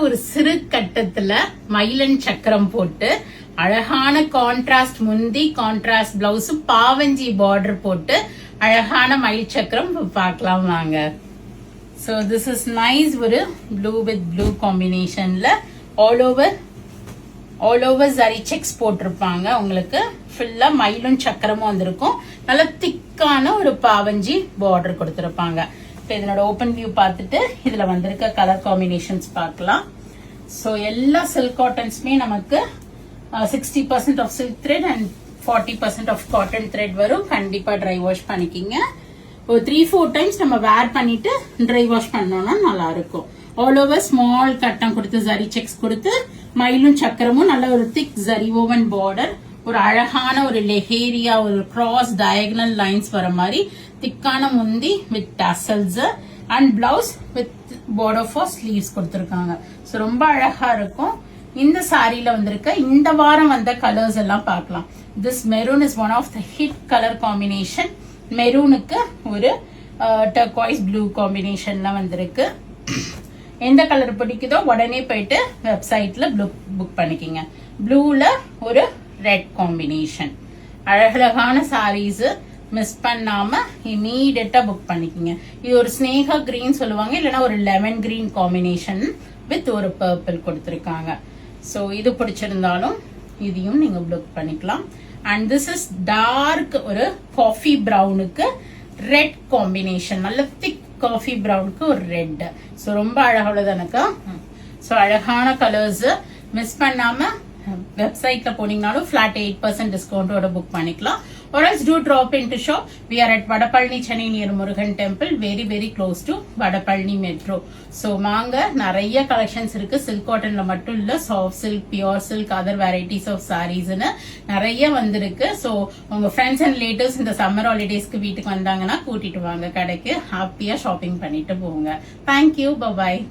ஒரு சிறு கட்டத்துல மயிலன் சக்கரம் போட்டு அழகான கான்ட்ராஸ்ட் முந்தி, கான்ட்ராஸ்ட் பிளவுஸ், பாவஞ்சி பார்டர் போட்டு அழகான மயில் சக்கரம் பார்க்கலாம் வாங்க. So this is nice ஒரு blue with blue combinationல all over zari checks போட்டிருப்பாங்க. உங்களுக்கு ஃபுல்லா மயிலும் சக்கரமும் வந்திருக்கும். நல்ல திக்கான ஒரு பாவஞ்சி பார்டர் கொடுத்திருப்பாங்க. இப்போ இதனோட ஓபன் வியூ பார்த்துட்டு இதுல வந்திருக்க கலர் காம்பினேஷன்ஸ் பார்க்கலாம். ஸோ எல்லா சில்க் காட்டன்ஸ்மே நமக்கு 60% of silk thread and 40% of cotton thread வரும். கண்டிப்பா ட்ரை வாஷ் பண்ணிக்கிங்க. ஒரு 3-4 டைம்ஸ் நம்ம வேர் பண்ணிட்டு ட்ரை வாஷ் பண்ணோம்னா நல்லா இருக்கும். ஆல் ஓவர் ஸ்மால் கட்டம் கொடுத்து ஜரி செக்ஸ் கொடுத்து மயிலும் சக்கரமும் நல்ல ஒரு திக் ஜரி ஓவன் பார்டர், ஒரு அழகான ஒரு லெஹேரியா ஒரு கிராஸ் டயகனல் லைன்ஸ் வர மாதிரி திக்கான முந்தி with tassels and blouse with border for sleeves கொடுத்திருக்காங்க. ஸோ ரொம்ப அழகா இருக்கும். இந்த சாரியில வந்திருக்க இந்த வாரம் வந்த கலர்ஸ் எல்லாம் பார்க்கலாம். This maroon is one of the hit colour combination. மெரூனுக்கு ஒரு டர்க்வாய்ஸ் ப்ளூ காம்பினேஷன்ல வந்திருக்கு. எந்த கலர் பிடிக்குதோ உடனே போயிட்டு வெப்சைட்ல புக் பண்ணிக்கிங்க. ப்ளூல ஒரு ரெட் காம்பினேஷன், அழகழகான சாரீஸ் மிஸ் பண்ணாம இமீடியட்டா புக் பண்ணிக்கிங்க. இது ஒரு ஸ்னேகா கிரீன் சொல்லுவாங்க, இல்லைன்னா ஒரு லெமன் கிரீன் காம்பினேஷன் வித் ஒரு பர்பிள் கொடுத்திருக்காங்க. ஸோ இது பிடிச்சிருந்தாலும் இதையும் நீங்க புக் பண்ணிக்கலாம். அண்ட் திஸ் இஸ் டார்க் ஒரு காஃபி பிரவுனுக்கு ரெட் காம்பினேஷன், நல்ல திக் காஃபி பிரவுனுக்கு ஒரு ரெட். ஸோ ரொம்ப அழகானதுக்கா. ஸோ அழகான கலர்ஸ் மிஸ் பண்ணாம வெப்சைட்ல போனீங்கனாலும் flat 8% டிஸ்கவுண்டோட புக் பண்ணிக்கலாம். Or else do drop into shop. We are at Vadapalani, Chennai near Murugan Temple, very close to Vadapalani Metro. So வாங்க, நிறைய collections இருக்கு. சில்க் காட்டன்ல மட்டும் இல்ல, soft silk, pure silk, other varieties of சாரீஸ்னு நிறைய வந்திருக்கு. ஸோ உங்க ஃப்ரெண்ட்ஸ் அண்ட் ரிலேட்டிவ்ஸ் இந்த சம்மர் ஹாலிடேஸ்க்கு வீட்டுக்கு வந்தாங்கன்னா கூட்டிட்டு வாங்க கடைக்கு. ஹாப்பியா ஷாப்பிங் பண்ணிட்டு போங்க. Thank you, bye bye.